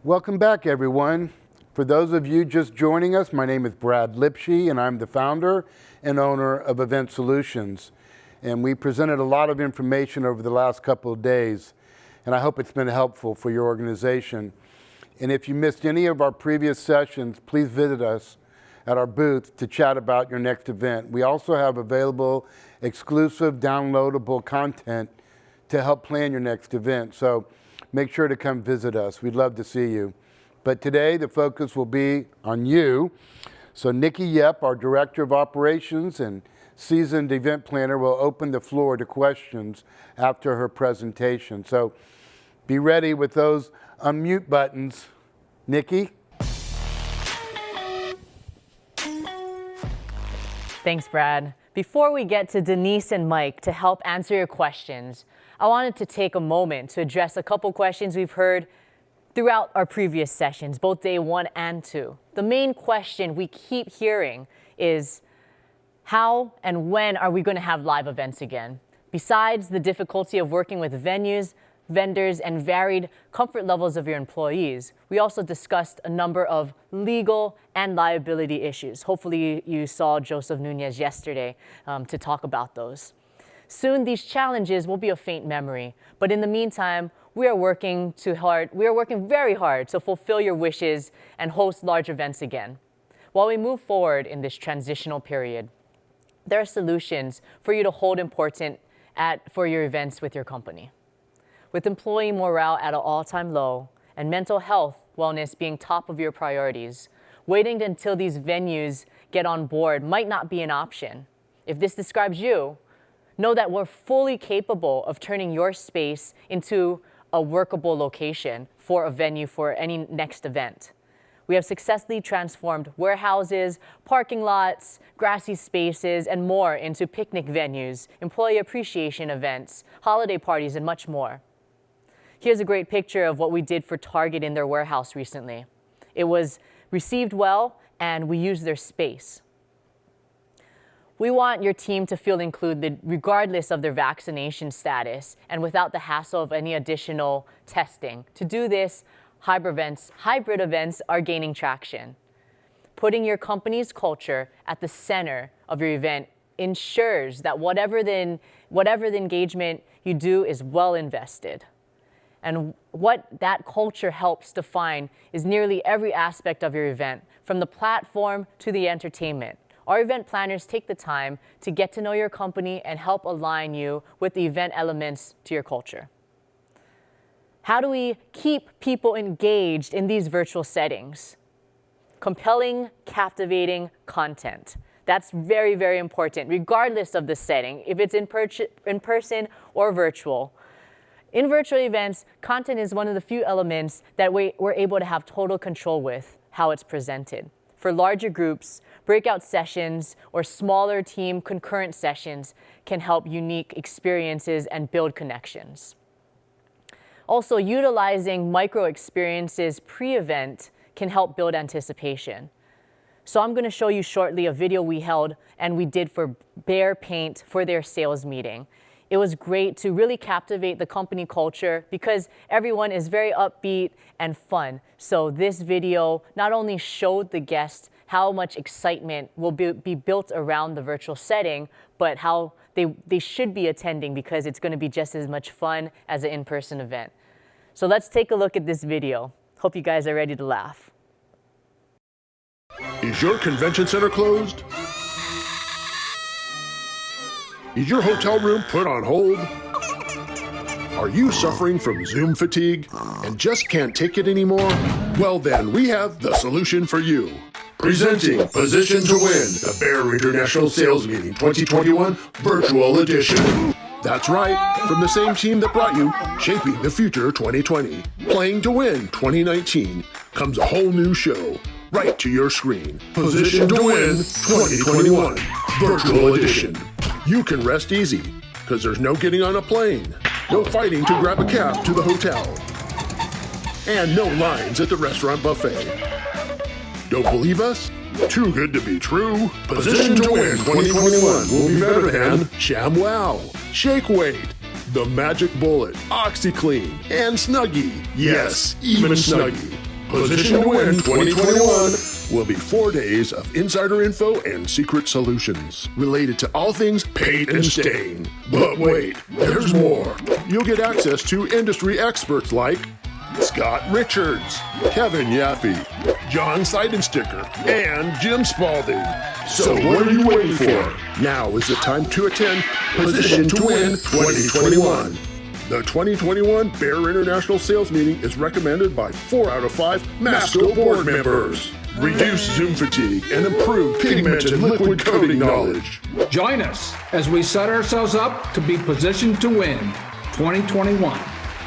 Welcome back, everyone. For those of you just joining us, my name is Brad Lipshe, and I'm the founder and owner of Event Solutions. And we presented a lot of information over the last couple of days, and I hope it's been helpful for your organization. And if you missed any of our previous sessions, please visit us at our booth to chat about your next event. We also have available exclusive downloadable content to help plan your next event. So make sure to come visit us. We'd love to see you. But today the focus will be on you. So Nikki Yep, our Director of Operations and seasoned event planner, will open the floor to questions after her presentation. So be ready with those unmute buttons. Nikki? Thanks, Brad. Before we get to Denise and Mike to help answer your questions, I wanted to take a moment to address a couple questions we've heard throughout our previous sessions, both day 1 and 2. The main question we keep hearing is, how and when are we going to have live events again? Besides the difficulty of working with venues, vendors, and varied comfort levels of your employees, we also discussed a number of legal and liability issues. Hopefully you saw Joseph Nunez yesterday to talk about those. Soon these challenges will be a faint memory, but in the meantime, we are working very hard to fulfill your wishes and host large events again. While we move forward in this transitional period, there are solutions for you to hold important for your events with your company. With employee morale at an all-time low and mental health wellness being top of your priorities, waiting until these venues get on board might not be an option. If this describes you, know that we're fully capable of turning your space into a workable location for a venue for any next event. We have successfully transformed warehouses, parking lots, grassy spaces, and more into picnic venues, employee appreciation events, holiday parties, and much more. Here's a great picture of what we did for Target in their warehouse recently. It was received well, and we used their space. We want your team to feel included regardless of their vaccination status and without the hassle of any additional testing. To do this, hybrid events are gaining traction. Putting your company's culture at the center of your event ensures that whatever the engagement you do is well invested. And what that culture helps define is nearly every aspect of your event, from the platform to the entertainment. Our event planners take the time to get to know your company and help align you with the event elements to your culture. How do we keep people engaged in these virtual settings? Compelling, captivating content. That's very, very important, regardless of the setting, if it's in person or virtual. In virtual events, content is one of the few elements that we're able to have total control with how it's presented. For larger groups, breakout sessions or smaller team concurrent sessions can help unique experiences and build connections. Also, utilizing micro experiences pre-event can help build anticipation. So I'm going to show you shortly a video we held and we did for Bear Paint for their sales meeting. It was great to really captivate the company culture because everyone is very upbeat and fun. So this video not only showed the guests how much excitement will be built around the virtual setting, but how they should be attending because it's going to be just as much fun as an in-person event. So let's take a look at this video. Hope you guys are ready to laugh. Is your convention center closed? Is your hotel room put on hold? Are you suffering from Zoom fatigue and just can't take it anymore? Well then, we have the solution for you. Presenting Position to Win, the Bear International Sales Meeting 2021 Virtual Edition. That's right, from the same team that brought you Shaping the Future 2020. Playing to Win 2019 comes a whole new show right to your screen. Position to Win 2021 Virtual Edition. You can rest easy, because there's no getting on a plane, no fighting to grab a cab to the hotel, and no lines at the restaurant buffet. Don't believe us? Too good to be true. Position to Win 2021 will be better than ShamWow, Shake Weight, The Magic Bullet, OxyClean, and Snuggie. Yes, even Snuggie. Position to Win 2021 will be 4 days of insider info and secret solutions related to all things paint and stain. But wait, there's more. You'll get access to industry experts like Scott Richards, Kevin Yaffe, John Seidensticker, and Jim Spalding. So what are you waiting for? Now is the time to attend Position to Win 2021. The 2021 Bear International Sales Meeting is recommended by 4 out of 5 Masco board members. Reduce Zoom fatigue and improve pigment and liquid coating knowledge. Join us as we set ourselves up to be positioned to win 2021.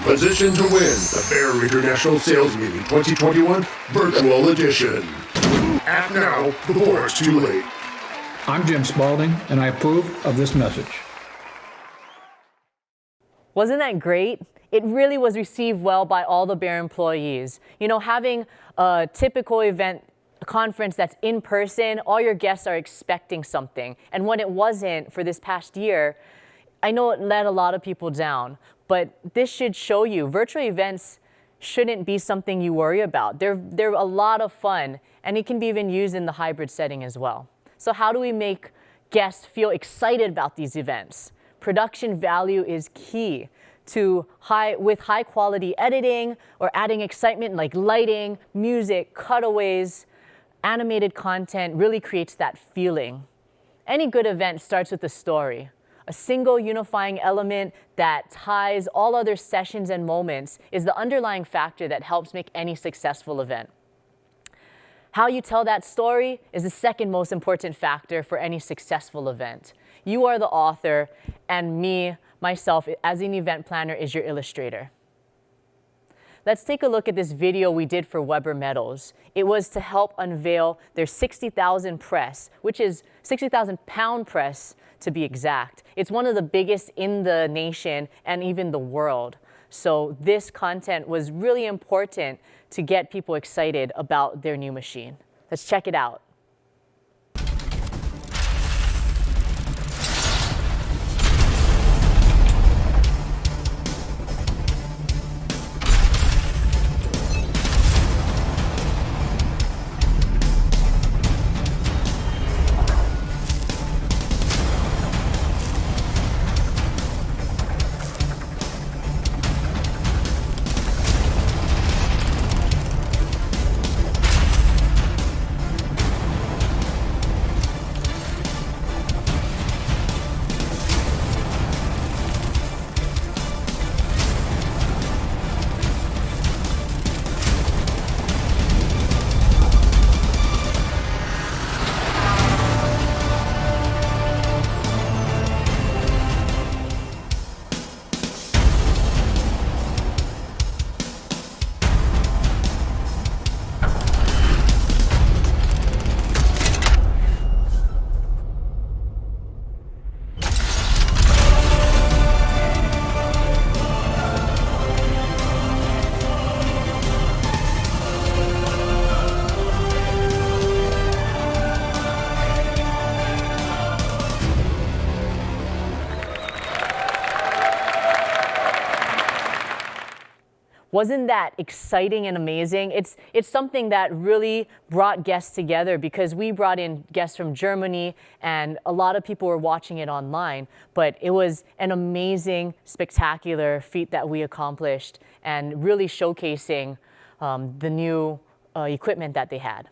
Position to Win, the Bear International Sales Meeting 2021 Virtual Edition. Act now before it's too late. I'm Jim Spalding, and I approve of this message. Wasn't that great? It really was received well by all the Bear employees. You know, having a typical event, a conference that's in person, all your guests are expecting something. And when it wasn't for this past year, I know it let a lot of people down. But this should show you virtual events shouldn't be something you worry about. They're a lot of fun, and it can be even used in the hybrid setting as well. So how do we make guests feel excited about these events? Production value is key with high quality editing or adding excitement like lighting, music, cutaways, animated content really creates that feeling. Any good event starts with a story. A single unifying element that ties all other sessions and moments is the underlying factor that helps make any successful event. How you tell that story is the second most important factor for any successful event. You are the author, and myself, as an event planner, is your illustrator. Let's take a look at this video we did for Weber Metals. It was to help unveil their 60,000 press, which is 60,000 pound press to be exact. It's one of the biggest in the nation and even the world. So this content was really important to get people excited about their new machine. Let's check it out. Wasn't that exciting and amazing? It's something that really brought guests together because we brought in guests from Germany and a lot of people were watching it online, but it was an amazing, spectacular feat that we accomplished and really showcasing the new equipment that they had.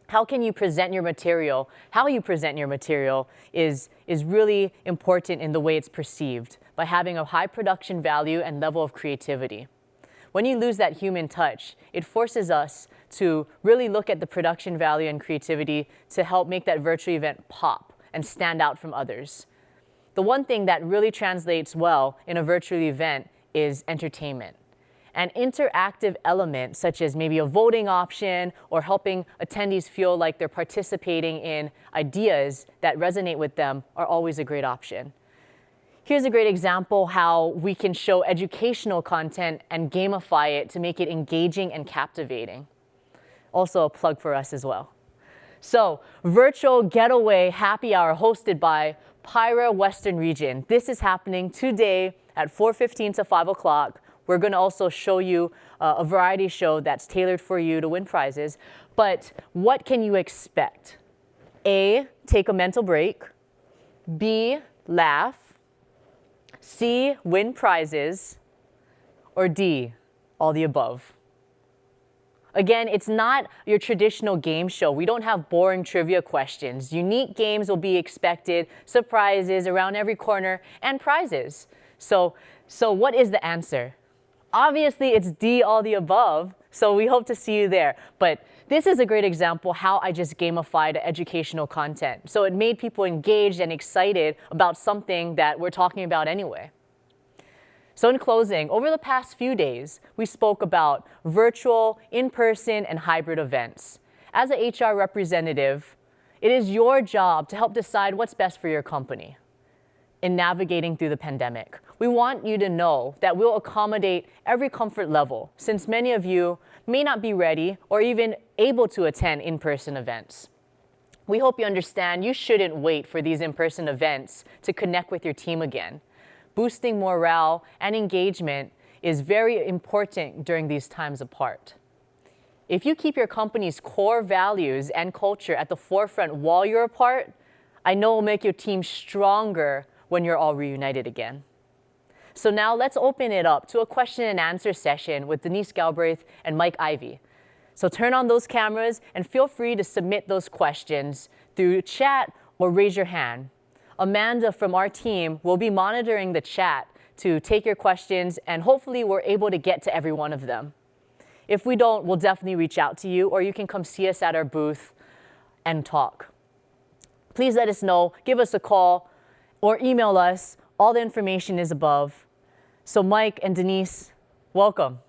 How can you present your material? How you present your material is really important in the way it's perceived by having a high production value and level of creativity. When you lose that human touch, it forces us to really look at the production value and creativity to help make that virtual event pop and stand out from others. The one thing that really translates well in a virtual event is entertainment. An interactive element, such as maybe a voting option or helping attendees feel like they're participating in ideas that resonate with them, are always a great option. Here's a great example how we can show educational content and gamify it to make it engaging and captivating. Also a plug for us as well. So, virtual getaway happy hour hosted by Pyra Western Region. This is happening today at 4:15 to 5 o'clock. We're going to also show you a variety show that's tailored for you to win prizes. But what can you expect? A, take a mental break. B, laugh. C, win prizes. Or D, all the above. Again, it's not your traditional game show. We don't have boring trivia questions. Unique games will be expected, surprises around every corner, and prizes. So what is the answer? Obviously, it's D, all the above. So we hope to see you there. But this is a great example how I just gamified educational content. So it made people engaged and excited about something that we're talking about anyway. So in closing, over the past few days, we spoke about virtual, in-person, and hybrid events. As an HR representative, it is your job to help decide what's best for your company in navigating through the pandemic. We want you to know that we'll accommodate every comfort level, since many of you may not be ready or even able to attend in-person events. We hope you understand you shouldn't wait for these in-person events to connect with your team again. Boosting morale and engagement is very important during these times apart. If you keep your company's core values and culture at the forefront while you're apart, I know it will make your team stronger when you're all reunited again. So now let's open it up to a question and answer session with Denise Galbraith and Mike Ivey. So turn on those cameras and feel free to submit those questions through chat or raise your hand. Amanda from our team will be monitoring the chat to take your questions, and hopefully we're able to get to every one of them. If we don't, we'll definitely reach out to you, or you can come see us at our booth and talk. Please let us know, give us a call, or email us. All the information is above. So Mike and Denise, welcome.